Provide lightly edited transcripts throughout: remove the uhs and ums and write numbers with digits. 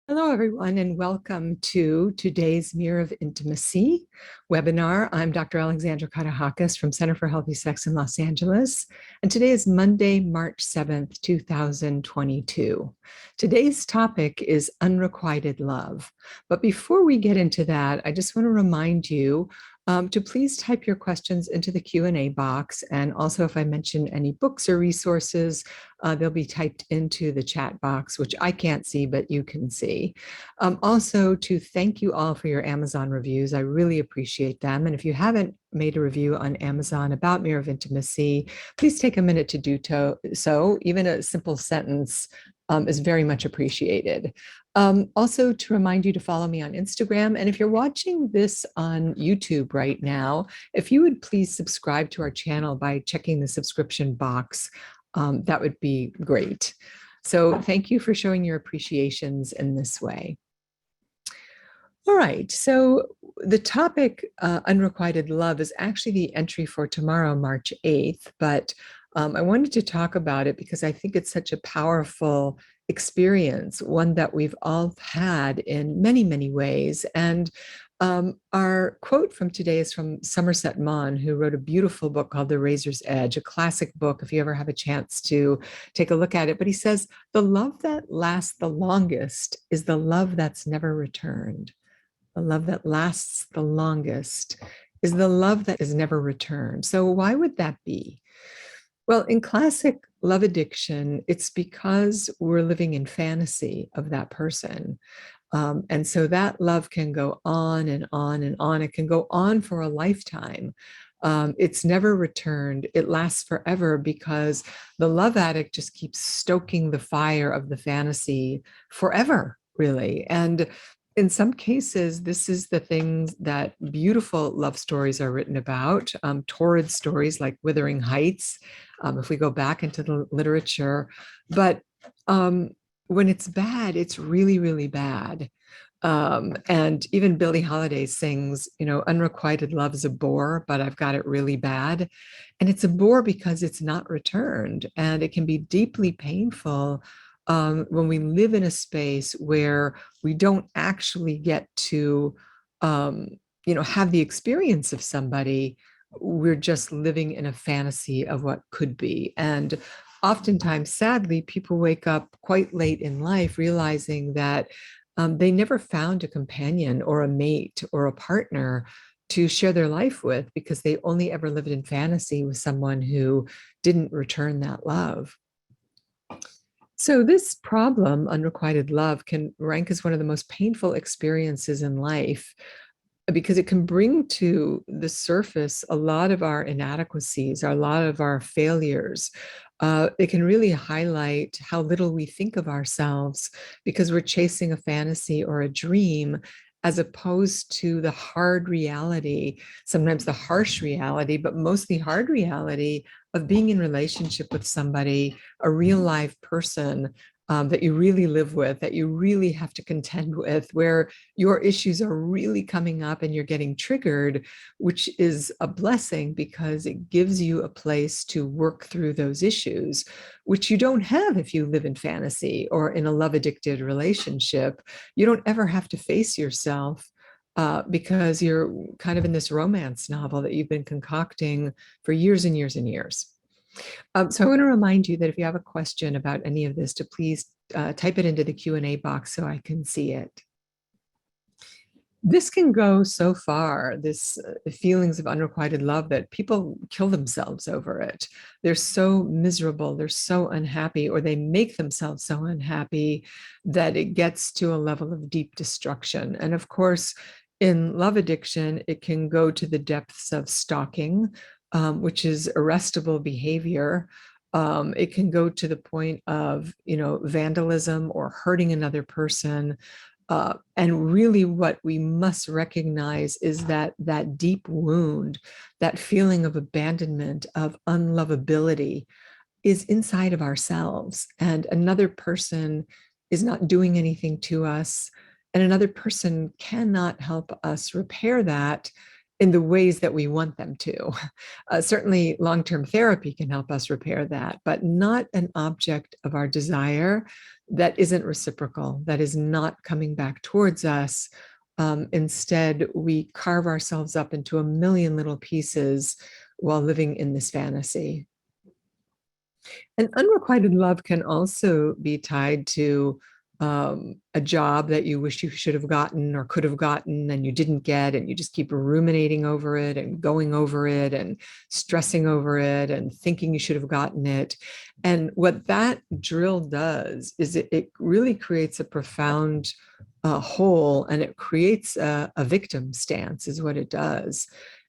Hello, everyone, and welcome to today's Mirror of Intimacy webinar. I'm Dr. Alexandra Katehakis from Center for Healthy Sex in Los Angeles, and today is Monday, March 7th, 2022. Today's topic is unrequited love. But before we get into that, I just want to remind you to please type your questions into the Q&A box. And also, if I mention any books or resources, they'll be typed into the chat box, which I can't see, but you can see. Also, to thank you all for your Amazon reviews. I really appreciate them. And if you haven't made a review on Amazon about Mirror of Intimacy, please take a minute to do so. Even a simple sentence is very much appreciated. Also, to remind you to follow me on Instagram. And if you're watching this on YouTube right now, if you would please subscribe to our channel by checking the subscription box, that would be great. So thank you for showing your appreciations in this way. All right, so the topic, unrequited love, is actually the entry for tomorrow, March 8th, but I wanted to talk about it because I think it's such a powerful experience, one that we've all had in many, many ways. And our quote from today is from Somerset Maugham, who wrote a beautiful book called The Razor's Edge, a classic book if you ever have a chance to take a look at it. But he says, the love that lasts the longest is the love that's never returned. The love that lasts the longest is the love that is never returned. So why would that be? Well, in classic love addiction, it's because we're living in fantasy of that person. And so that love can go on and on and on. It can go on for a lifetime. It's never returned. It lasts forever because the love addict just keeps stoking the fire of the fantasy forever, really. And in some cases, this is the things that beautiful love stories are written about, torrid stories like Wuthering Heights, if we go back into the literature. But when it's bad, it's really, really bad. And even Billie Holiday sings, unrequited love is a bore, but I've got it really bad. And it's a bore because it's not returned. And it can be deeply painful when we live in a space where we don't actually get to, have the experience of somebody. We're just living in a fantasy of what could be. And oftentimes, sadly, people wake up quite late in life realizing that they never found a companion or a mate or a partner to share their life with because they only ever lived in fantasy with someone who didn't return that love. So this problem, unrequited love, can rank as one of the most painful experiences in life because it can bring to the surface a lot of our inadequacies, a lot of our failures. It can really highlight how little we think of ourselves because we're chasing a fantasy or a dream as opposed to the hard reality, sometimes the harsh reality, but mostly hard reality of being in relationship with somebody, a real live person that you really live with, that you really have to contend with, where your issues are really coming up and you're getting triggered, which is a blessing because it gives you a place to work through those issues, which you don't have if you live in fantasy or in a love-addicted relationship. You don't ever have to face yourself because you're kind of in this romance novel that you've been concocting for years and years and years. So I want to remind you that if you have a question about any of this, to please type it into the Q&A box so I can see it. This can go so far, this feelings of unrequited love, that people kill themselves over it. They're so miserable, they're so unhappy, or they make themselves so unhappy that it gets to a level of deep destruction. And of course, in love addiction, it can go to the depths of stalking, which is arrestable behavior. It can go to the point of, vandalism or hurting another person. And really what we must recognize is that deep wound, that feeling of abandonment, of unlovability is inside of ourselves. And another person is not doing anything to us. And another person cannot help us repair that. in the ways that we want them to. Certainly, long-term therapy can help us repair that, but not an object of our desire that isn't reciprocal, that is not coming back towards us. Instead, we carve ourselves up into a million little pieces while living in this fantasy. And unrequited love can also be tied to a job that you wish you should have gotten or could have gotten and you didn't get, and you just keep ruminating over it and going over it and stressing over it and thinking you should have gotten it. And what that drill does is it really creates a profound hole, and it creates a victim stance is what it does.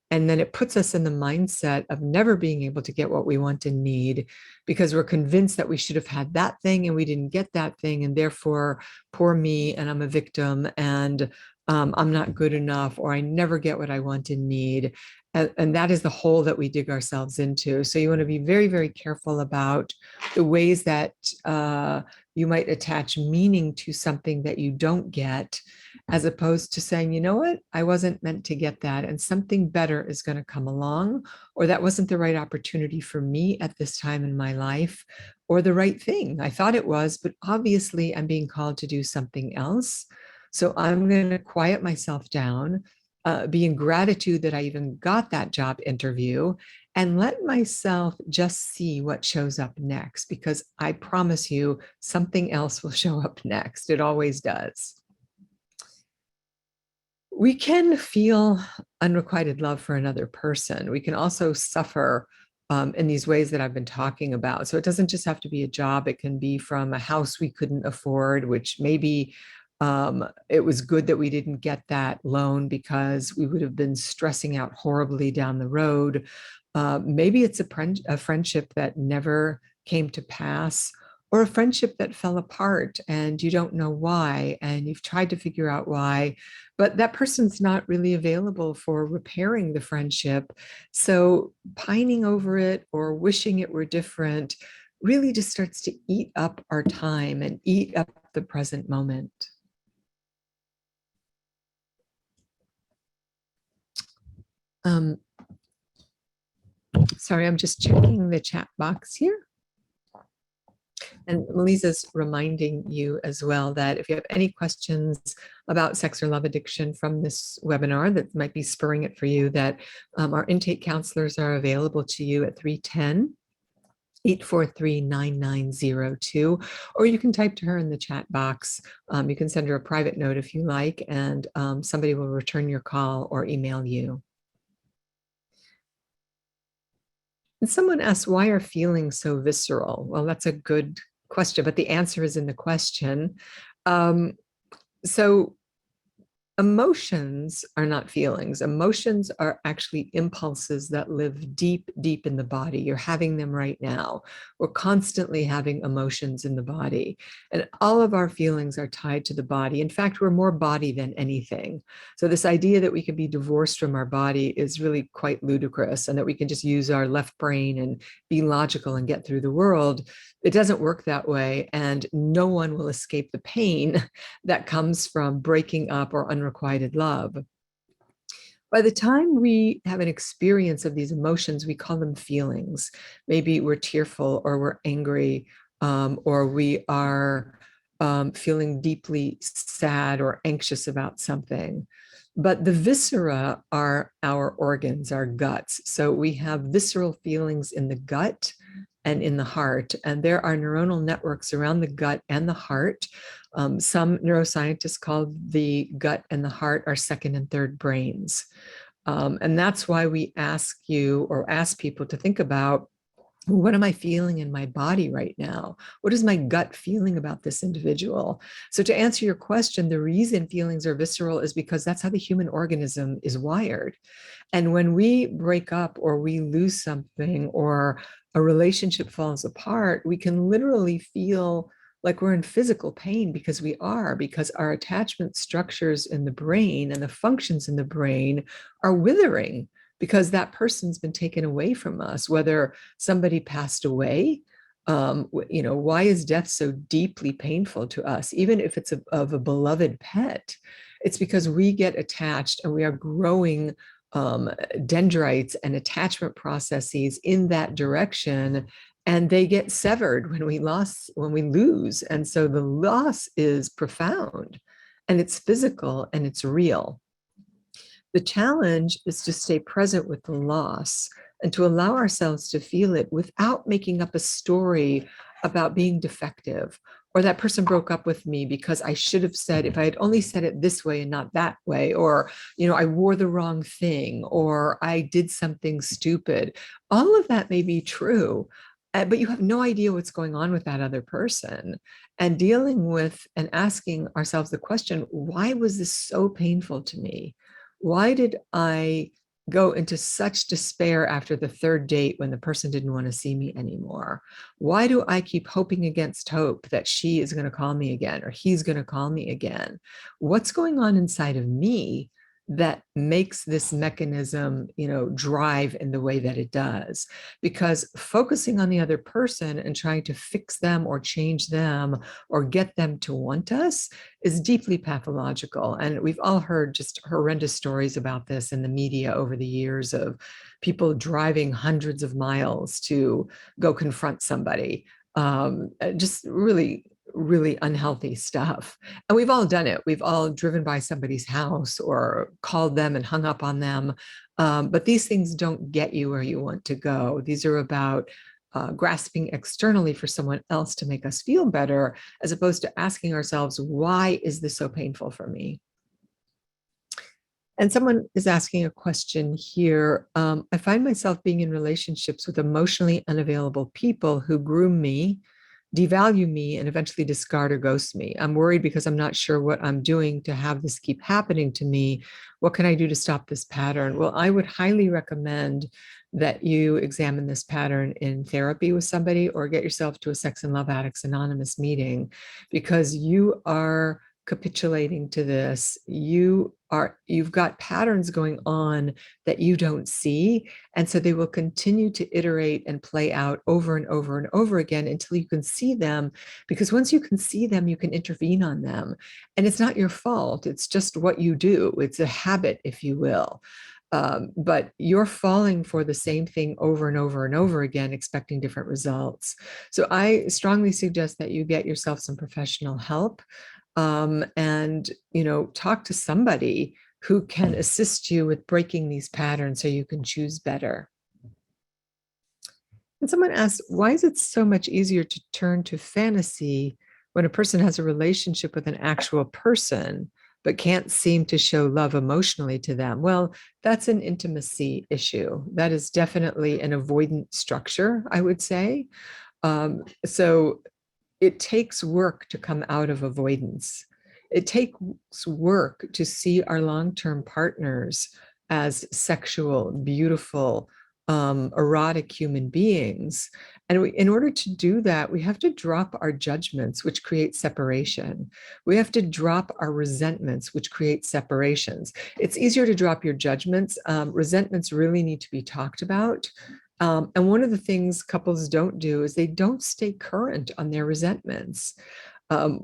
And then it puts us in the mindset of never being able to get what we want and need because we're convinced that we should have had that thing and we didn't get that thing. And therefore, poor me, and I'm a victim, and I'm not good enough, or I never get what I want and need. And that is the hole that we dig ourselves into. So you want to be very, very careful about the ways that you might attach meaning to something that you don't get, as opposed to saying, you know what, I wasn't meant to get that, and something better is going to come along, or that wasn't the right opportunity for me at this time in my life, or the right thing. I thought it was, but obviously I'm being called to do something else. So I'm going to quiet myself down, be in gratitude that I even got that job interview, and let myself just see what shows up next, because I promise you something else will show up next. It always does. We can feel unrequited love for another person. We can also suffer in these ways that I've been talking about. So it doesn't just have to be a job. It can be from a house we couldn't afford, which maybe it was good that we didn't get that loan because we would have been stressing out horribly down the road. Maybe it's a friendship that never came to pass, or a friendship that fell apart and you don't know why, and you've tried to figure out why, but that person's not really available for repairing the friendship. So pining over it or wishing it were different really just starts to eat up our time and eat up the present moment. Sorry, I'm just checking the chat box here. And Melissa's reminding you as well that if you have any questions about sex or love addiction from this webinar that might be spurring it for you, that our intake counselors are available to you at 310-843-9902, or you can type to her in the chat box. You can send her a private note if you like, and somebody will return your call or email you. And someone asked, why are feelings so visceral? Well, that's a good question, but the answer is in the question. So emotions are not feelings. Emotions are actually impulses that live deep, deep in the body. You're having them right now. We're constantly having emotions in the body, and all of our feelings are tied to the body. In fact, we're more body than anything. So this idea that we can be divorced from our body is really quite ludicrous, and that we can just use our left brain and be logical and get through the world. It doesn't work that way, and no one will escape the pain that comes from breaking up or unrequited love. By the time we have an experience of these emotions, we call them feelings. Maybe we're tearful, or we're angry, or we are feeling deeply sad or anxious about something. But the viscera are our organs, our guts. So we have visceral feelings in the gut and in the heart. And there are neuronal networks around the gut and the heart. Some neuroscientists call the gut and the heart our second and third brains. And that's why we ask you, or ask people, to think about, what am I feeling in my body right now? What is my gut feeling about this individual? So to answer your question, the reason feelings are visceral is because that's how the human organism is wired. And when we break up, or we lose something, or a relationship falls apart, we can literally feel like we're in physical pain, because our attachment structures in the brain and the functions in the brain are withering, because that person's been taken away from us, whether somebody passed away. Why is death so deeply painful to us? Even if it's of a beloved pet, it's because we get attached, and we are growing dendrites and attachment processes in that direction, and they get severed when we lose. And so the loss is profound, and it's physical, and it's real. The challenge is to stay present with the loss and to allow ourselves to feel it without making up a story about being defective, or that person broke up with me because I should have said, if I had only said it this way and not that way, or, I wore the wrong thing, or I did something stupid. All of that may be true, but you have no idea what's going on with that other person. And dealing with and asking ourselves the question, why was this so painful to me? Why did I go into such despair after the third date when the person didn't want to see me anymore? Why do I keep hoping against hope that she is going to call me again, or he's going to call me again? What's going on inside of me that makes this mechanism, drive in the way that it does? Because focusing on the other person and trying to fix them or change them or get them to want us is deeply pathological. And we've all heard just horrendous stories about this in the media over the years of people driving hundreds of miles to go confront somebody. Just really unhealthy stuff. And we've all done it. We've all driven by somebody's house or called them and hung up on them. But these things don't get you where you want to go. These are about grasping externally for someone else to make us feel better, as opposed to asking ourselves, why is this so painful for me? And someone is asking a question here. I find myself being in relationships with emotionally unavailable people who groom me, devalue me, and eventually discard or ghost me. I'm worried because I'm not sure what I'm doing to have this keep happening to me. What can I do to stop this pattern? Well, I would highly recommend that you examine this pattern in therapy with somebody, or get yourself to a Sex and Love Addicts Anonymous meeting, because you are capitulating to this. You've got patterns going on that you don't see. And so they will continue to iterate and play out over and over and over again until you can see them. Because once you can see them, you can intervene on them. And it's not your fault. It's just what you do. It's a habit, if you will. But you're falling for the same thing over and over and over again, expecting different results. So I strongly suggest that you get yourself some professional help. And talk to somebody who can assist you with breaking these patterns so you can choose better. And someone asks, why is it so much easier to turn to fantasy when a person has a relationship with an actual person but can't seem to show love emotionally to them? Well, that's an intimacy issue. That is definitely an avoidant structure, I would say. So it takes work to come out of avoidance. It takes work to see our long-term partners as sexual, beautiful, erotic human beings. And in order to do that, we have to drop our judgments, which create separation. We have to drop our resentments, which create separations. It's easier to drop your judgments. Resentments really need to be talked about. And one of the things couples don't do is they don't stay current on their resentments.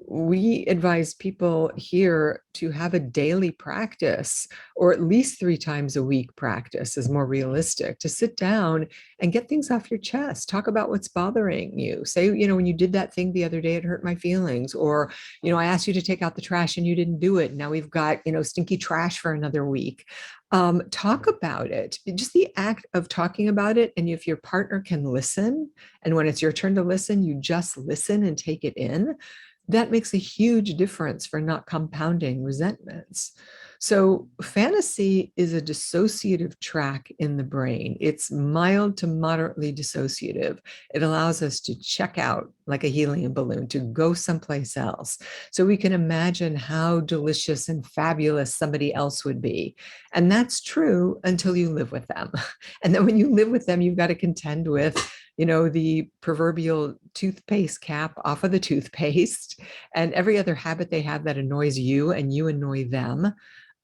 We advise people here to have a daily practice, or at least 3 times a week practice is more realistic, to sit down and get things off your chest. Talk about what's bothering you. Say, when you did that thing the other day, it hurt my feelings. Or, I asked you to take out the trash and you didn't do it. Now we've got, stinky trash for another week. Talk about it. Just the act of talking about it. And if your partner can listen, and when it's your turn to listen, you just listen and take it in, that makes a huge difference for not compounding resentments. So fantasy is a dissociative track in the brain. It's mild to moderately dissociative. It allows us to check out like a helium balloon, to go someplace else. So we can imagine how delicious and fabulous somebody else would be. And that's true until you live with them. And then when you live with them, you've got to contend with the proverbial toothpaste cap off of the toothpaste and every other habit they have that annoys you and you annoy them.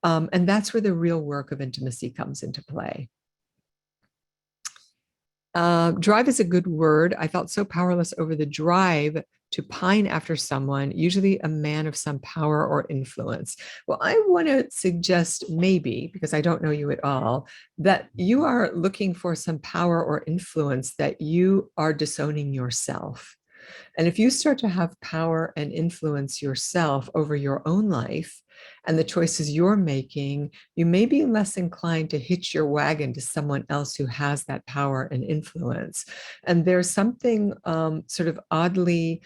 And that's where the real work of intimacy comes into play. Drive is a good word. I felt so powerless over the drive to pine after someone, usually a man of some power or influence. Well, I want to suggest maybe, because I don't know you at all, that you are looking for some power or influence that you are disowning yourself. And if you start to have power and influence yourself over your own life and the choices you're making, you may be less inclined to hitch your wagon to someone else who has that power and influence. And there's something sort of oddly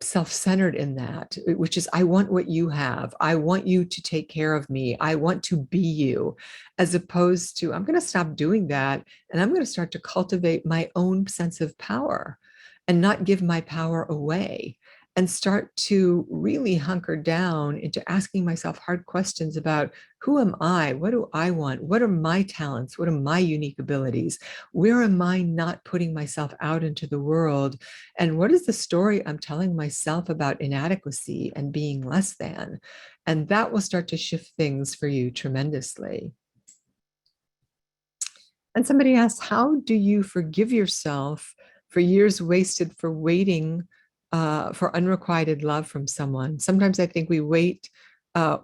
self-centered in that, which is, I want what you have. I want you to take care of me. I want to be you, as opposed to, I'm going to stop doing that and I'm going to start to cultivate my own sense of power and not give my power away, and start to really hunker down into asking myself hard questions about, who am I? What do I want? What are my talents? What are my unique abilities? Where am I not putting myself out into the world? And what is the story I'm telling myself about inadequacy and being less than? And that will start to shift things for you tremendously. And somebody asks, how do you forgive yourself for years wasted for waiting for unrequited love from someone? Sometimes I think uh,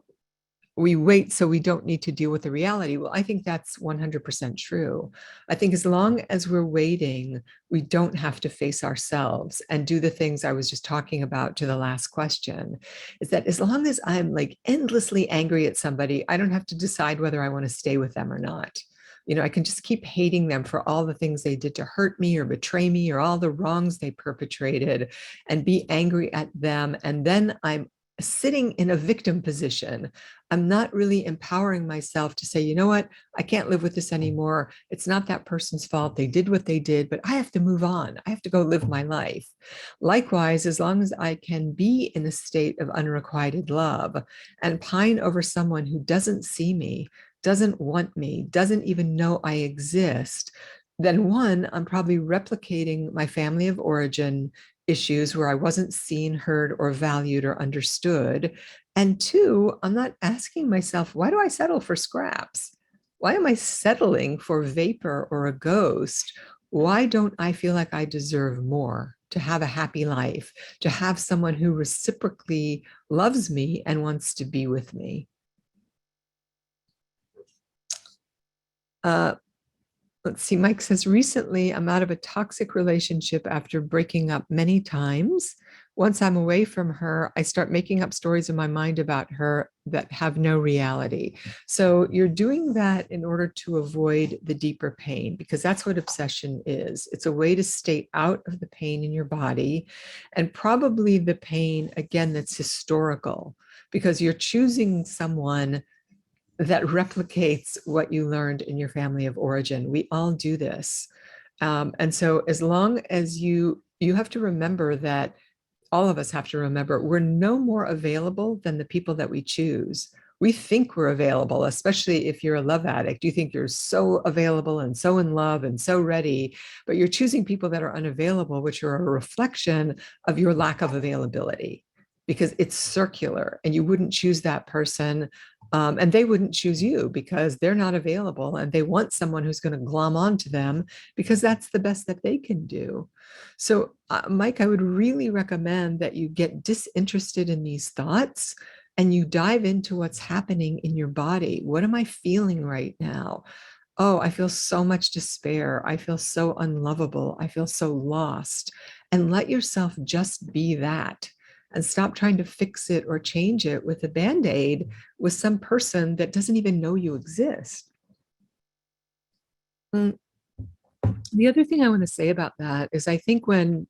we wait so we don't need to deal with the reality. Well, I think that's 100% true. I think as long as we're waiting, we don't have to face ourselves and do the things I was just talking about to the last question. Is that as long as I'm like endlessly angry at somebody, I don't have to decide whether I want to stay with them or not. You know, I can just keep hating them for all the things they did to hurt me or betray me or all the wrongs they perpetrated, and be angry at them. And then I'm sitting in a victim position. I'm not really empowering myself to say, you know what, I can't live with this anymore. It's not that person's fault. They did what they did, but I have to move on. I have to go live my life. Likewise, as long as I can be in a state of unrequited love and pine over someone who doesn't see me, doesn't want me, doesn't even know I exist, then one, I'm probably replicating my family of origin issues where I wasn't seen, heard, or valued or understood. And two, I'm not asking myself, why do I settle for scraps? Why am I settling for vapor or a ghost? Why don't I feel like I deserve more, to have a happy life, to have someone who reciprocally loves me and wants to be with me? Let's see, Mike says, recently I'm out of a toxic relationship after breaking up many times. Once I'm away from her, I start making up stories in my mind about her that have no reality. So you're doing that in order to avoid the deeper pain, because that's what obsession is. It's a way to stay out of the pain in your body, and probably the pain, again, that's historical, because you're choosing someone that replicates what you learned in your family of origin. We all do this. And so as long as you have to remember that, all of us have to remember, we're no more available than the people that we choose. We think we're available, especially if you're a love addict. You think you're so available and so in love and so ready, but you're choosing people that are unavailable, which are a reflection of your lack of availability, because it's circular and you wouldn't choose that person. And they wouldn't choose you because they're not available and they want someone who's going to glom onto them because that's the best that they can do. So, Mike, I would really recommend that you get disinterested in these thoughts and you dive into what's happening in your body. What am I feeling right now? Oh, I feel so much despair. I feel so unlovable. I feel so lost. And let yourself just be that, and stop trying to fix it or change it with a band-aid with some person that doesn't even know you exist. Mm, the other thing I want to say about that is, I think when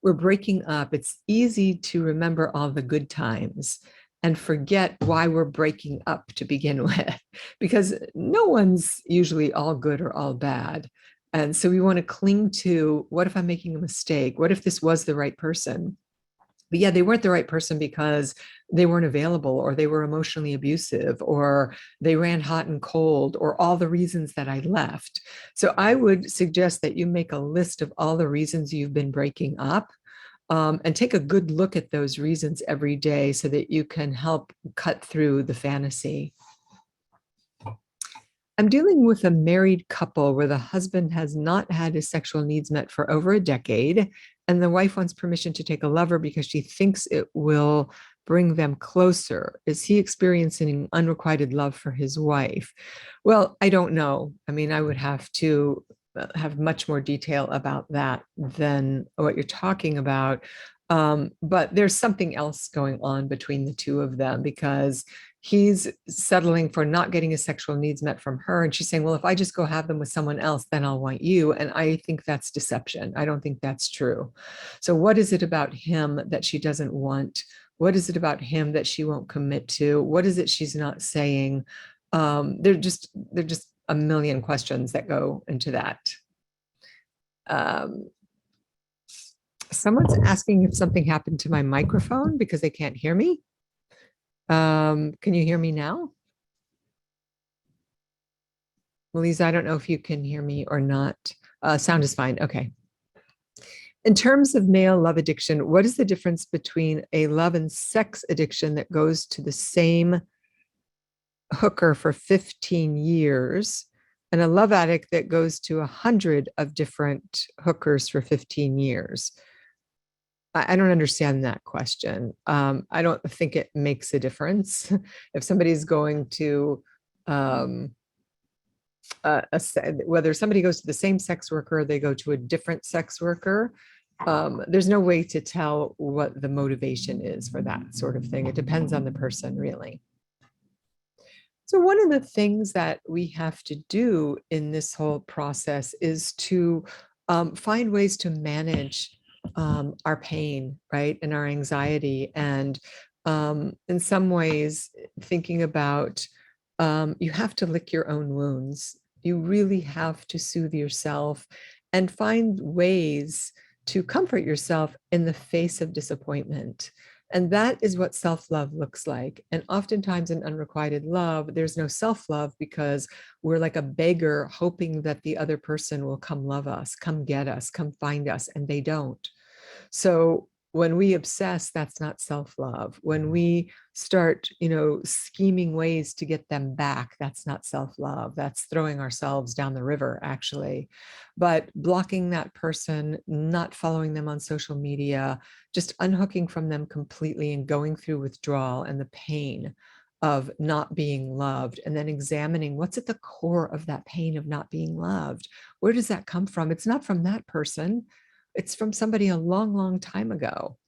we're breaking up, it's easy to remember all the good times and forget why we're breaking up to begin with, because no one's usually all good or all bad. And so we want to cling to, what if I'm making a mistake? What if this was the right person? But yeah, they weren't the right person because they weren't available, or they were emotionally abusive, or they ran hot and cold, or all the reasons that I left. So I would suggest that you make a list of all the reasons you've been breaking up, and take a good look at those reasons every day so that you can help cut through the fantasy. I'm dealing with a married couple where the husband has not had his sexual needs met for over a decade, And the wife wants permission to take a lover because she thinks it will bring them closer. Is he experiencing unrequited love for his wife? Well, I don't know. I mean, I would have to have much more detail about that than what you're talking about. But there's something else going on between the two of them, because he's settling for not getting his sexual needs met from her. And she's saying, well, if I just go have them with someone else, then I'll want you. And I think that's deception. I don't think that's true. So what is it about him that she doesn't want? What is it about him that she won't commit to? What is it she's not saying? They're just a million questions that go into that. Um, Someone's asking if something happened to my microphone because they can't hear me. Can you hear me now? Lisa, I don't know if you can hear me or not. Sound is fine. Okay. In terms of male love addiction, what is the difference between a love and sex addiction that goes to the same hooker for 15 years and a love addict that goes to 100 of different hookers for 15 years? I don't understand that question. I don't think it makes a difference. If somebody's going to, whether somebody goes to the same sex worker or they go to a different sex worker, there's no way to tell what the motivation is for that sort of thing. It depends on the person, really. So one of the things that we have to do in this whole process is to find ways to manage our pain, right, and our anxiety. And in some ways, thinking about you have to lick your own wounds. You really have to soothe yourself and find ways to comfort yourself in the face of disappointment. And that is what self-love looks like. And oftentimes in unrequited love, there's no self-love because we're like a beggar hoping that the other person will come love us, come get us, come find us, and they don't. So when we obsess, that's not self-love. When we start, scheming ways to get them back, that's not self-love. That's throwing ourselves down the river, actually. But blocking that person, not following them on social media, just unhooking from them completely and going through withdrawal and the pain of not being loved, and then examining what's at the core of that pain of not being loved. Where does that come from? It's not from that person. It's from somebody a long, long time ago.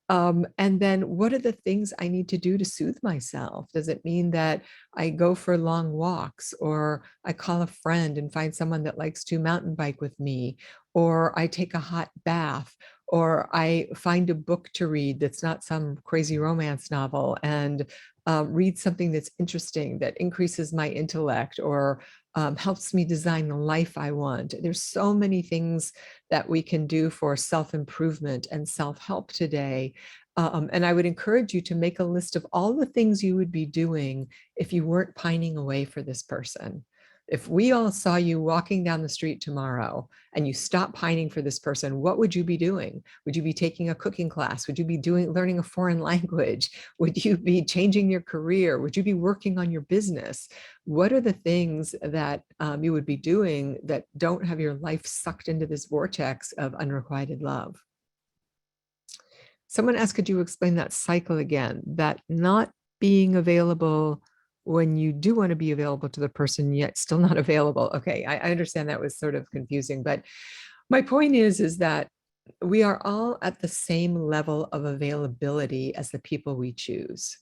And then what are the things I need to do to soothe myself? Does it mean that I go for long walks, or I call a friend and find someone that likes to mountain bike with me, or I take a hot bath, or I find a book to read that's not some crazy romance novel and read something that's interesting, that increases my intellect, or helps me design the life I want? There's so many things that we can do for self-improvement and self-help today. And I would encourage you to make a list of all the things you would be doing if you weren't pining away for this person. If we all saw you walking down the street tomorrow and you stopped pining for this person, what would you be doing? Would you be taking a cooking class? Would you be learning a foreign language? Would you be changing your career? Would you be working on your business? What are the things that you would be doing that don't have your life sucked into this vortex of unrequited love? Someone asked, could you explain that cycle again? That not being available when you do want to be available to the person, yet still not available. Okay, I understand that was sort of confusing, but my point is that we are all at the same level of availability as the people we choose,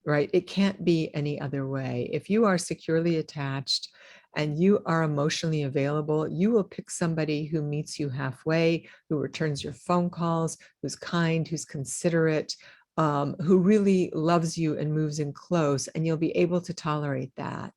right? It can't be any other way. If you are securely attached and you are emotionally available, you will pick somebody who meets you halfway, who returns your phone calls, who's kind, who's considerate, who really loves you and moves in close, and you'll be able to tolerate that.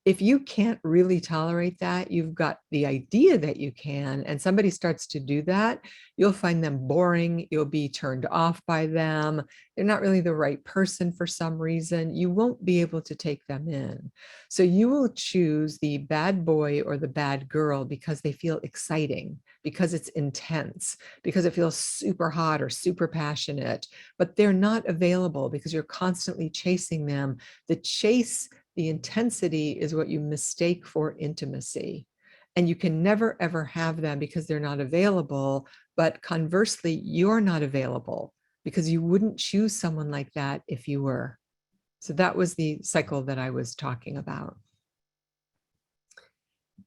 If you can't really tolerate that, you've got the idea that you can, and somebody starts to do that, you'll find them boring. You'll be turned off by them. They're not really the right person for some reason. You won't be able to take them in. So you will choose the bad boy or the bad girl because they feel exciting, because it's intense, because it feels super hot or super passionate, but they're not available because you're constantly chasing them. The chase, the intensity is what you mistake for intimacy. and you can never ever have them because they're not available. But conversely, you're not available because you wouldn't choose someone like that if you were. So that was the cycle that I was talking about.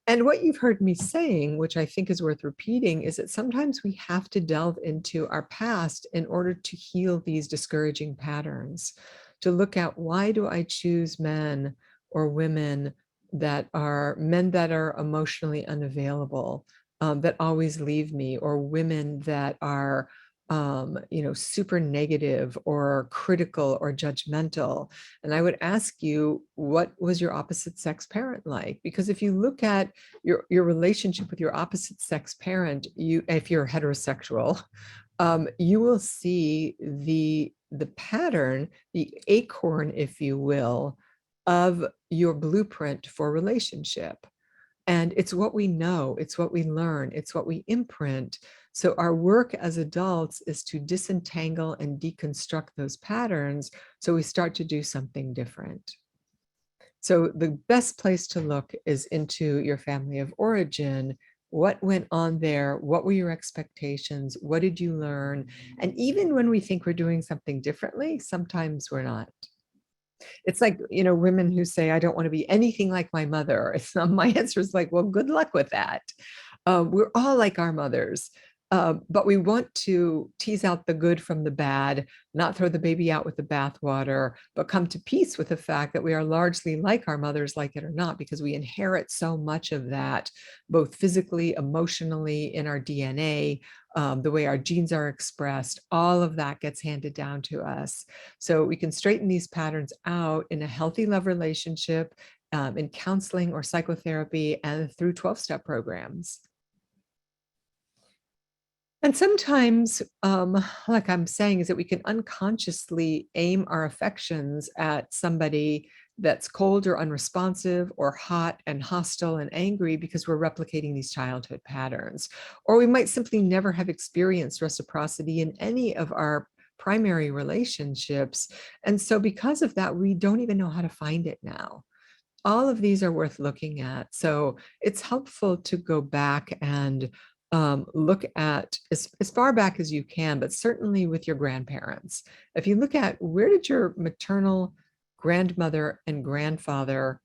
And what you've heard me saying, which I think is worth repeating, is that sometimes we have to delve into our past in order to heal these discouraging patterns, to look at, why do I choose men or women that are men that are emotionally unavailable, that always leave me, or women that are super negative or critical or judgmental. And I would ask you, what was your opposite sex parent like? Because if you look at your relationship with your opposite sex parent, if you're heterosexual, you will see the pattern, the acorn, if you will, of your blueprint for relationship. And it's what we know, it's what we learn, it's what we imprint. So our work as adults is to disentangle and deconstruct those patterns so we start to do something different. So the best place to look is into your family of origin. What went on there? What were your expectations? What did you learn? And even when we think we're doing something differently, sometimes we're not. It's like, women who say, I don't want to be anything like my mother. My answer is like, well, good luck with that. We're all like our mothers. But we want to tease out the good from the bad, not throw the baby out with the bathwater, but come to peace with the fact that we are largely like our mothers, like it or not, because we inherit so much of that, both physically, emotionally, in our DNA, the way our genes are expressed. All of that gets handed down to us. So we can straighten these patterns out in a healthy love relationship, in counseling or psychotherapy, and through 12-step programs. And sometimes, like I'm saying, is that we can unconsciously aim our affections at somebody that's cold or unresponsive, or hot and hostile and angry, because we're replicating these childhood patterns. Or we might simply never have experienced reciprocity in any of our primary relationships. And so because of that, we don't even know how to find it now. All of these are worth looking at. So it's helpful to go back and look at as far back as you can, but certainly with your grandparents. If you look at, where did your maternal grandmother and grandfather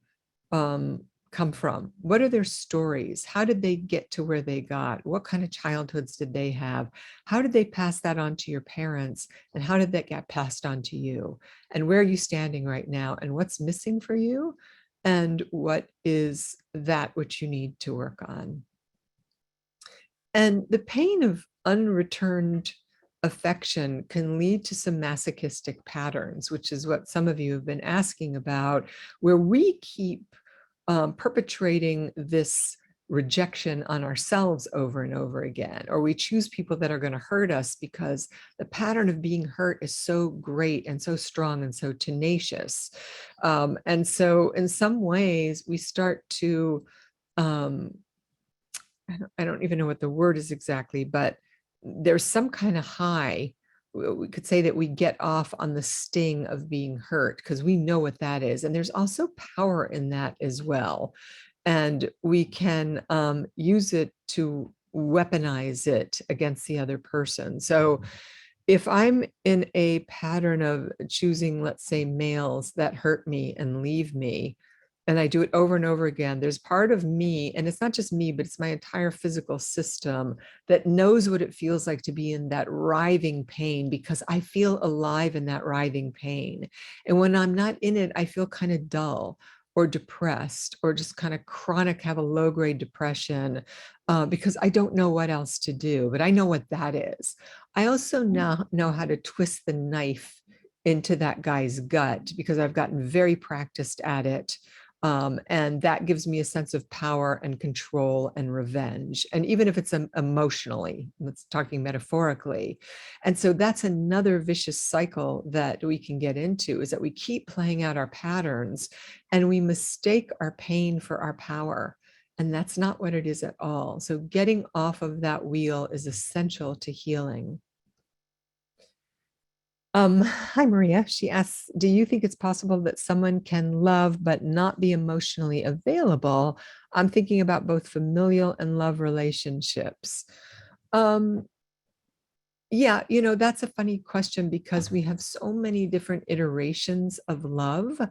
come from? What are their stories? How did they get to where they got? What kind of childhoods did they have? How did they pass that on to your parents? And how did that get passed on to you? And where are you standing right now? And what's missing for you? And what is that which you need to work on? And the pain of unreturned affection can lead to some masochistic patterns, which is what some of you have been asking about, where we keep perpetrating this rejection on ourselves over and over again, or we choose people that are going to hurt us because the pattern of being hurt is so great and so strong and so tenacious. And so in some ways we start to I don't even know what the word is exactly, but there's some kind of high. We could say that we get off on the sting of being hurt because we know what that is. And there's also power in that as well. And we can use it to weaponize it against the other person. So if I'm in a pattern of choosing, let's say, males that hurt me and leave me, and I do it over and over again, there's part of me, and it's not just me, but it's my entire physical system that knows what it feels like to be in that writhing pain, because I feel alive in that writhing pain. And when I'm not in it, I feel kind of dull or depressed, or just kind of chronic, have a low-grade depression, because I don't know what else to do, but I know what that is. I also now know how to twist the knife into that guy's gut because I've gotten very practiced at it. And that gives me a sense of power and control and revenge. And even if it's emotionally, let's talking metaphorically. And so that's another vicious cycle that we can get into, is that we keep playing out our patterns and we mistake our pain for our power. And that's not what it is at all. So getting off of that wheel is essential to healing. Hi, Maria. She asks, do you think it's possible that someone can love but not be emotionally available? I'm thinking about both familial and love relationships. Um, yeah, that's a funny question because we have so many different iterations of love.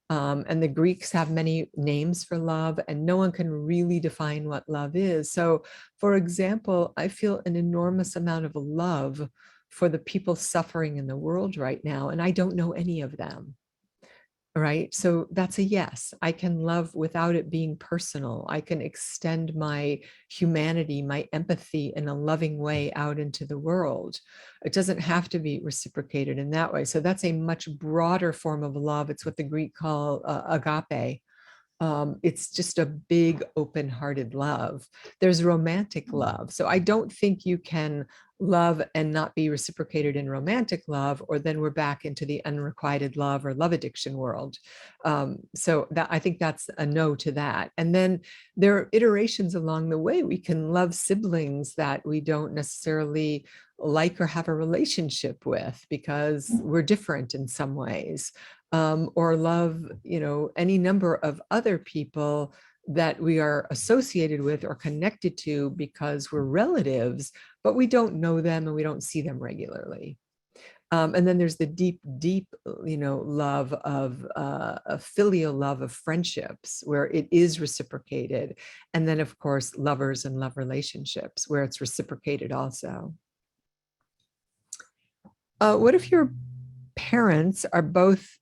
And the Greeks have many names for love, and no one can really define what love is. So, for example, I feel an enormous amount of love for the people suffering in the world right now, and I don't know any of them. Right. So that's a yes. I can love without it being personal. I can extend my humanity, my empathy in a loving way out into the world. It doesn't have to be reciprocated in that way. So that's a much broader form of love. It's what the Greek call agape. It's just a big open-hearted love. There's romantic love. So I don't think you can love and not be reciprocated in romantic love, or then we're back into the unrequited love or love addiction world. So that, I think that's a no to that. And then there are iterations along the way. We can love siblings that we don't necessarily like or have a relationship with because we're different in some ways. Or love, any number of other people that we are associated with or connected to because we're relatives, but we don't know them and we don't see them regularly. And then there's the deep, deep, love of a filial love of friendships where it is reciprocated. And then, of course, lovers and love relationships where it's reciprocated also. What if your parents are both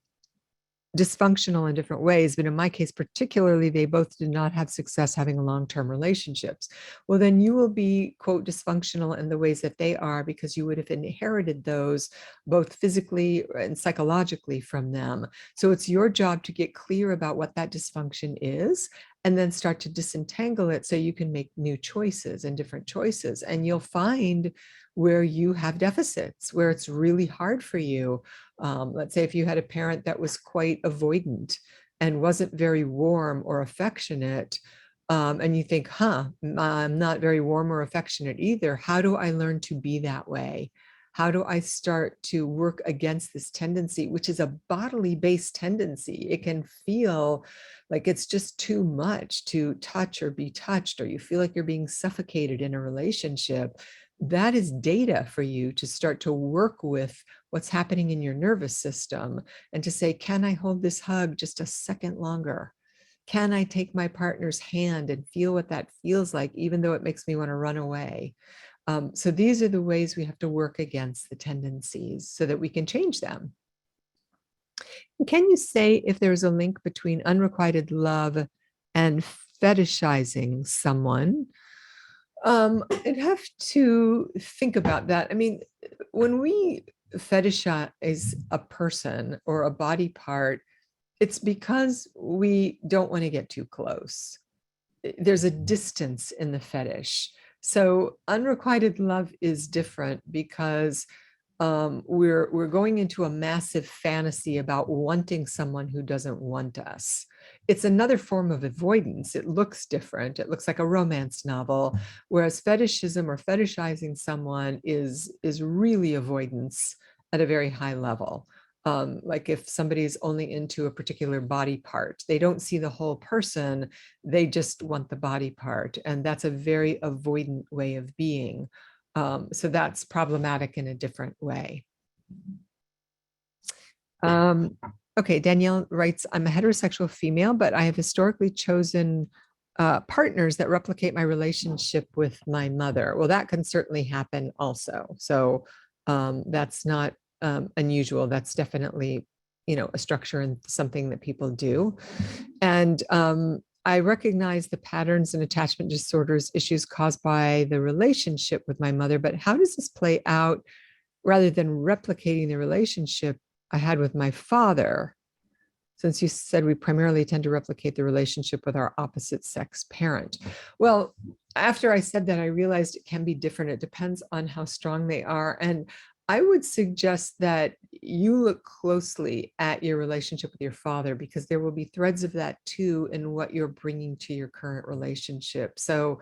dysfunctional in different ways, but in my case particularly, they both did not have success having long-term relationships? Well, then you will be, quote, dysfunctional in the ways that they are because you would have inherited those both physically and psychologically from them. So it's your job to get clear about what that dysfunction is and then start to disentangle it so you can make new choices and different choices. And you'll find where you have deficits, where it's really hard for you. Let's say if you had a parent that was quite avoidant and wasn't very warm or affectionate, and you think, I'm not very warm or affectionate either. How do I learn to be that way? How do I start to work against this tendency, which is a bodily based tendency? It can feel like it's just too much to touch or be touched, or you feel like you're being suffocated in a relationship. That is data for you to start to work with what's happening in your nervous system and to say, can I hold this hug just a second longer? Can I take my partner's hand and feel what that feels like, even though it makes me want to run away? So these are the ways we have to work against the tendencies so that we can change them. Can you say if there's a link between unrequited love and fetishizing someone? I'd have to think about that. I mean, when we fetishize a person or a body part, it's because we don't want to get too close. There's a distance in the fetish. So unrequited love is different because we're going into a massive fantasy about wanting someone who doesn't want us. It's another form of avoidance. It looks different. It looks like a romance novel, whereas fetishism or fetishizing someone is really avoidance at a very high level. Like if somebody's only into a particular body part, they don't see the whole person, they just want the body part. And that's a very avoidant way of being. So that's problematic in a different way. Okay, Danielle writes, I'm a heterosexual female, but I have historically chosen partners that replicate my relationship with my mother. Well, that can certainly happen also. So that's not unusual. That's definitely, a structure and something that people do. And I recognize the patterns and attachment disorders issues caused by the relationship with my mother, but how does this play out rather than replicating the relationship I had with my father? Since you said we primarily tend to replicate the relationship with our opposite sex parent. Well, after I said that, I realized it can be different. It depends on how strong they are. And I would suggest that you look closely at your relationship with your father, because there will be threads of that too in what you're bringing to your current relationship. So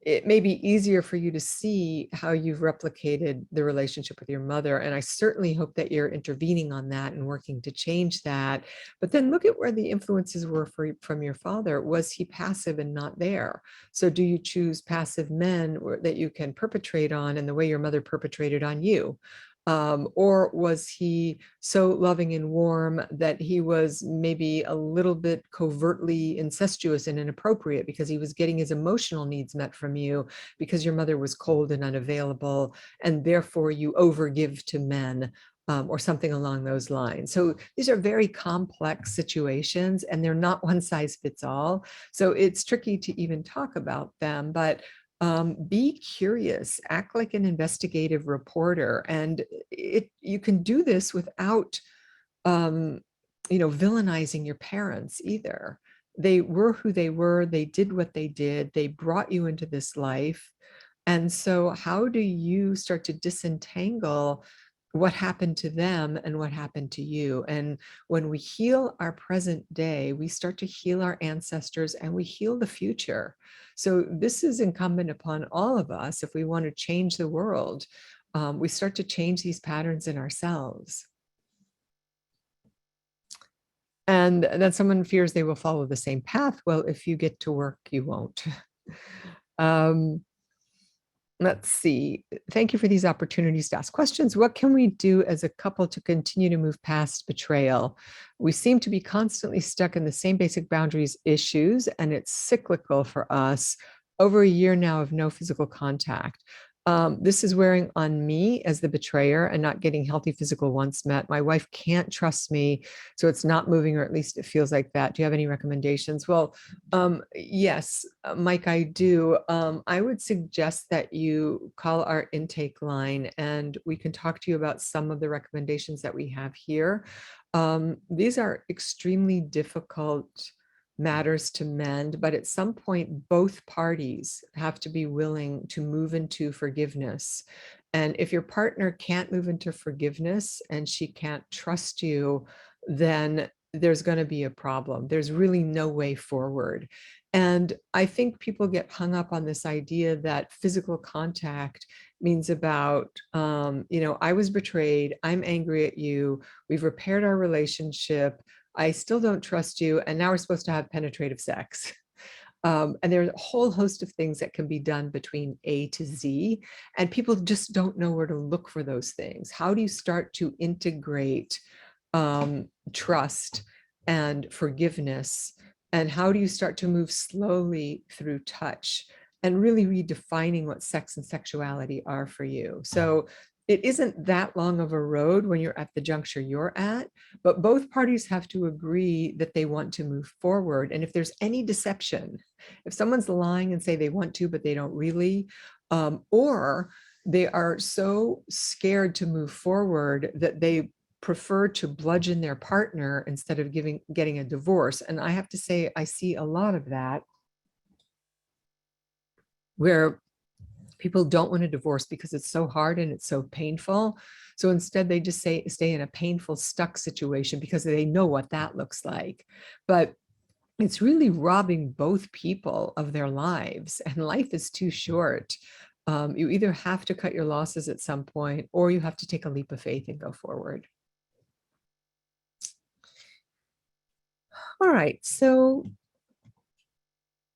it may be easier for you to see how you've replicated the relationship with your mother. And I certainly hope that you're intervening on that and working to change that. But then look at where the influences were from your father. Was he passive and not there? So do you choose passive men that you can perpetrate on in the way your mother perpetrated on you? Or was he so loving and warm that he was maybe a little bit covertly incestuous and inappropriate because he was getting his emotional needs met from you because your mother was cold and unavailable, and therefore you overgive to men, or something along those lines. So these are very complex situations and they're not one size fits all. So it's tricky to even talk about them, but be curious, act like an investigative reporter. And you can do this without, villainizing your parents either. They were who they were, they did what they did, they brought you into this life. And so how do you start to disentangle what happened to them and what happened to you? And when we heal our present day, we start to heal our ancestors and we heal the future. So this is incumbent upon all of us. If we want to change the world, we start to change these patterns in ourselves. And then someone fears they will follow the same path. Well, if you get to work, you won't. Let's see. Thank you for these opportunities to ask questions. What can we do as a couple to continue to move past betrayal? We seem to be constantly stuck in the same basic boundaries issues, and it's cyclical for us. Over a year now of no physical contact. This is wearing on me as the betrayer and not getting healthy physical wants met. My wife can't trust me, so it's not moving, or at least it feels like that. Do you have any recommendations? Well, yes, Mike, I do. I would suggest that you call our intake line and we can talk to you about some of the recommendations that we have here. These are extremely difficult matters to mend, but at some point, both parties have to be willing to move into forgiveness. And if your partner can't move into forgiveness and she can't trust you, then there's going to be a problem. There's really no way forward. And I think people get hung up on this idea that physical contact means about, I was betrayed, I'm angry at you, we've repaired our relationship, I still don't trust you, and now we're supposed to have penetrative sex. And there's a whole host of things that can be done between A to Z, and people just don't know where to look for those things. How do you start to integrate trust and forgiveness? And how do you start to move slowly through touch and really redefining what sex and sexuality are for you? So it isn't that long of a road when you're at the juncture you're at, but both parties have to agree that they want to move forward. And if there's any deception, if someone's lying and say they want to, but they don't really, or they are so scared to move forward that they prefer to bludgeon their partner instead of getting a divorce. And I have to say, I see a lot of that where people don't want a divorce because it's so hard and it's so painful. So instead they just stay in a painful, stuck situation because they know what that looks like. But it's really robbing both people of their lives, and life is too short. You either have to cut your losses at some point, or you have to take a leap of faith and go forward. All right, so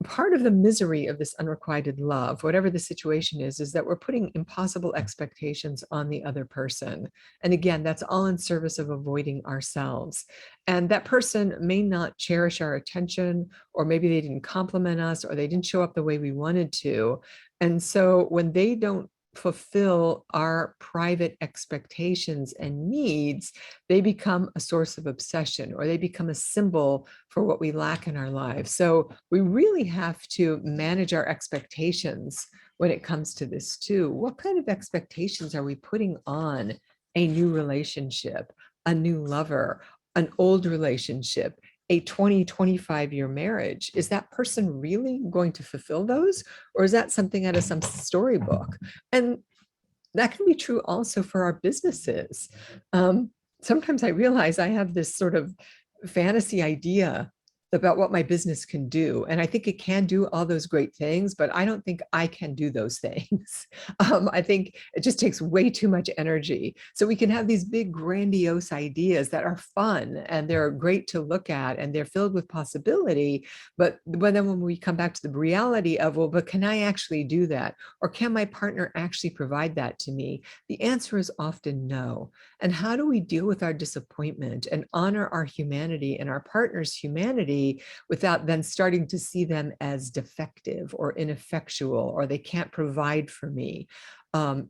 part of the misery of this unrequited love, whatever the situation is that we're putting impossible expectations on the other person. And again, that's all in service of avoiding ourselves. And that person may not cherish our attention, or maybe they didn't compliment us, or they didn't show up the way we wanted to. And so when they don't fulfill our private expectations and needs, they become a source of obsession, or they become a symbol for what we lack in our lives. So we really have to manage our expectations when it comes to this too. What kind of expectations are we putting on a new relationship, a new lover, an old relationship, a 20-25-year marriage? Is that person really going to fulfill those? Or is that something out of some storybook? And that can be true also for our businesses. Sometimes I realize I have this sort of fantasy idea about what my business can do. And I think it can do all those great things, but I don't think I can do those things. I think it just takes way too much energy. So we can have these big, grandiose ideas that are fun and they're great to look at and they're filled with possibility. But then when we come back to the reality of, well, but can I actually do that? Or can my partner actually provide that to me? The answer is often no. And how do we deal with our disappointment and honor our humanity and our partner's humanity without then starting to see them as defective or ineffectual, or they can't provide for me?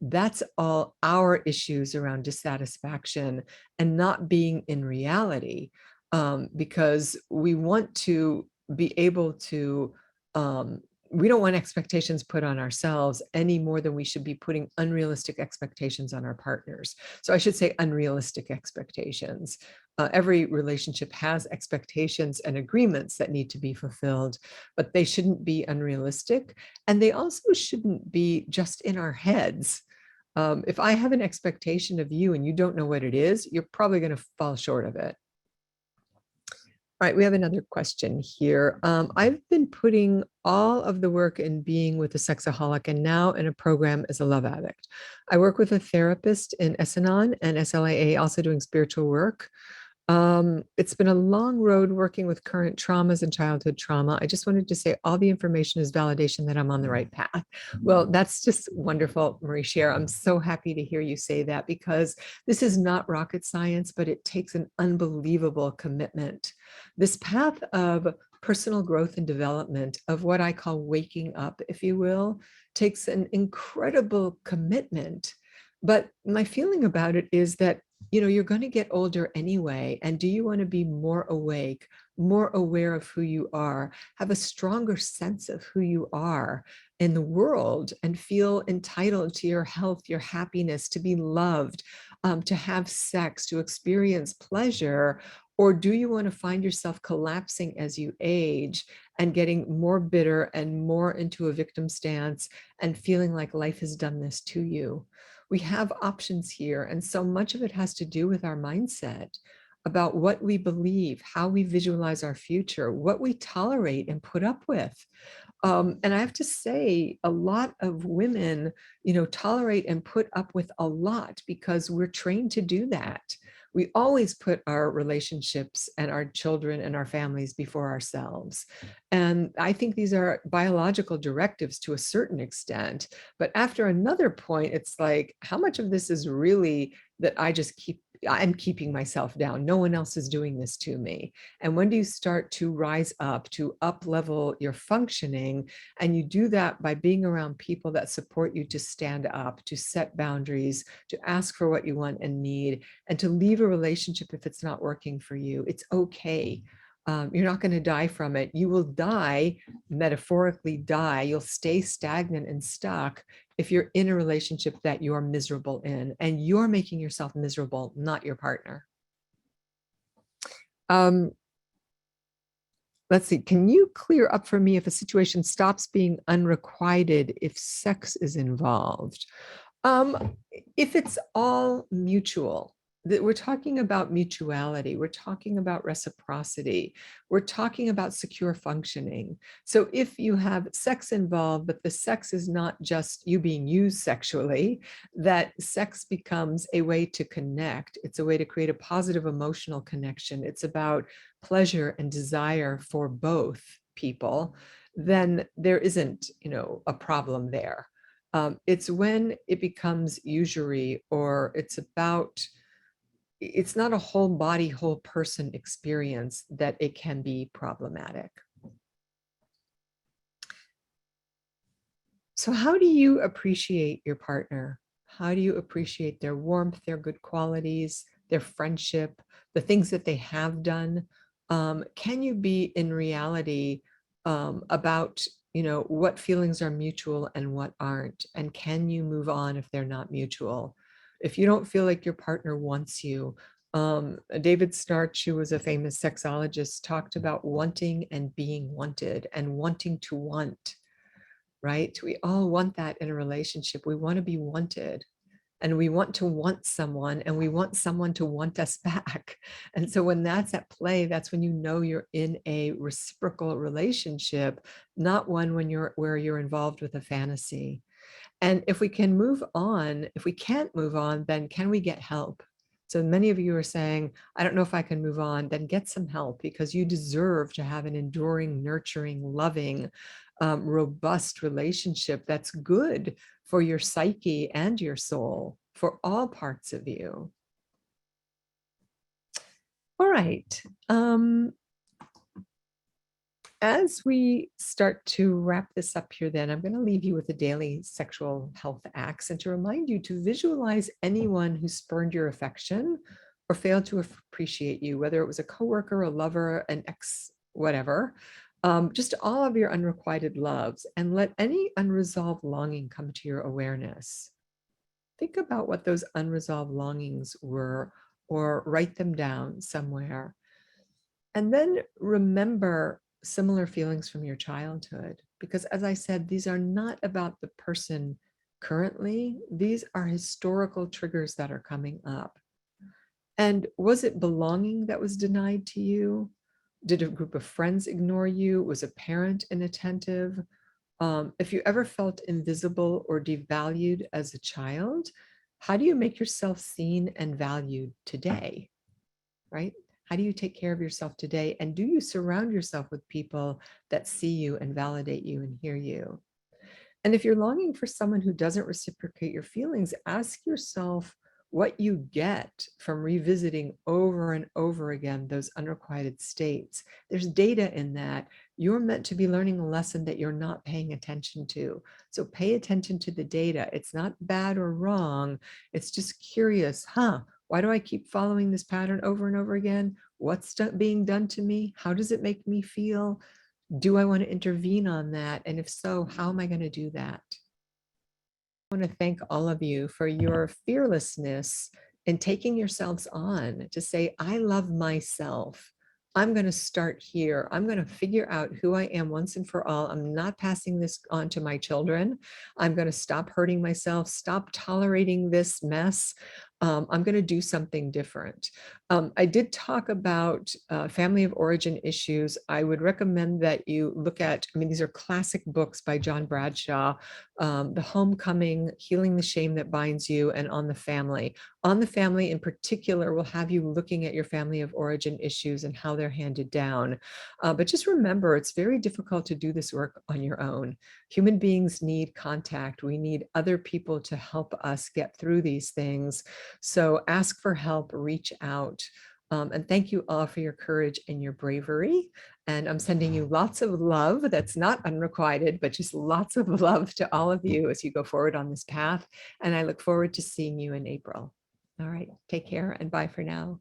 That's all our issues around dissatisfaction and not being in reality, because we want to be able to, we don't want expectations put on ourselves any more than we should be putting unrealistic expectations on our partners. So I should say unrealistic expectations. Every relationship has expectations and agreements that need to be fulfilled, but they shouldn't be unrealistic. And they also shouldn't be just in our heads. If I have an expectation of you and you don't know what it is, you're probably going to fall short of it. All right, we have another question here. I've been putting all of the work in being with a sexaholic and now in a program as a love addict. I work with a therapist in S&On and SLAA, also doing spiritual work. It's been a long road working with current traumas and childhood trauma. I just wanted to say all the information is validation that I'm on the right path. Well, that's just wonderful, Marie Scher. I'm so happy to hear you say that, because this is not rocket science, but it takes an unbelievable commitment. This path of personal growth and development, of what I call waking up, if you will, takes an incredible commitment. But my feeling about it is that, you know, you're going to get older anyway. And do you want to be more awake, more aware of who you are, have a stronger sense of who you are in the world, and feel entitled to your health, your happiness, to be loved, to have sex, to experience pleasure? Or do you want to find yourself collapsing as you age and getting more bitter and more into a victim stance and feeling like life has done this to you? We have options here. And so much of it has to do with our mindset about what we believe, how we visualize our future, what we tolerate and put up with. And I have to say, a lot of women, you know, tolerate and put up with a lot because we're trained to do that. We always put our relationships and our children and our families before ourselves. And I think these are biological directives to a certain extent. But after another point, it's like, how much of this is really that I'm keeping myself down? No one else is doing this to me. And when do you start to rise up, to up level your functioning? And you do that by being around people that support you to stand up, to set boundaries, to ask for what you want and need, and to leave a relationship if it's not working for you. It's okay. You're not going to die from it. You will die, metaphorically die. You'll stay stagnant and stuck if you're in a relationship that you're miserable in, and you're making yourself miserable, not your partner. Let's see, can you clear up for me if a situation stops being unrequited if sex is involved? If it's all mutual, that we're talking about mutuality, we're talking about reciprocity, we're talking about secure functioning. So if you have sex involved, but the sex is not just you being used sexually, that sex becomes a way to connect. It's a way to create a positive emotional connection. It's about pleasure and desire for both people. Then there isn't, you know, a problem there. It's when it becomes usury, or it's not a whole body, whole person experience, that it can be problematic. So how do you appreciate your partner? How do you appreciate their warmth, their good qualities, their friendship, the things that they have done? Can you be in reality about, you know, what feelings are mutual and what aren't? And can you move on if they're not mutual? If you don't feel like your partner wants you, David Snarch, who was a famous sexologist, talked about wanting and being wanted, and wanting to want, right? We all want that in a relationship. We want to be wanted. And we want someone, and we want someone to want us back. And so when that's at play, that's when you know you're in a reciprocal relationship, not one where you're involved with a fantasy. And if we can move on, if we can't move on, then can we get help? So many of you are saying, I don't know if I can move on, then get some help, because you deserve to have an enduring, nurturing, loving, robust relationship that's good for your psyche and your soul, for all parts of you. All right. As we start to wrap this up here, then I'm going to leave you with the daily sexual health acts, and to remind you to visualize anyone who spurned your affection or failed to appreciate you, whether it was a coworker, a lover, an ex, whatever, just all of your unrequited loves, and let any unresolved longing come to your awareness. Think about what those unresolved longings were, or write them down somewhere. And then remember similar feelings from your childhood, because as I said, these are not about the person currently. These are historical triggers that are coming up. And was it belonging that was denied to you? Did a group of friends ignore you? Was a parent inattentive? If you ever felt invisible or devalued as a child, how do you make yourself seen and valued today? Right? How do you take care of yourself today? And do you surround yourself with people that see you and validate you and hear you? And if you're longing for someone who doesn't reciprocate your feelings, ask yourself what you get from revisiting over and over again those unrequited states. There's data in that. You're meant to be learning a lesson that you're not paying attention to. So pay attention to the data. It's not bad or wrong. It's just curious, why do I keep following this pattern over and over again? What's being done to me? How does it make me feel? Do I want to intervene on that? And if so, how am I going to do that? I want to thank all of you for your fearlessness in taking yourselves on to say, I love myself. I'm going to start here. I'm going to figure out who I am once and for all. I'm not passing this on to my children. I'm going to stop hurting myself, stop tolerating this mess. I'm going to do something different. I did talk about family of origin issues. I would recommend that you look at, these are classic books by John Bradshaw, The Homecoming, Healing the Shame That Binds You, and On the Family. On the Family in particular will have you looking at your family of origin issues and how they're handed down. But just remember, it's very difficult to do this work on your own. Human beings need contact. We need other people to help us get through these things. So ask for help, reach out. And thank you all for your courage and your bravery. And I'm sending you lots of love that's not unrequited, but just lots of love to all of you as you go forward on this path. And I look forward to seeing you in April. All right, take care and bye for now.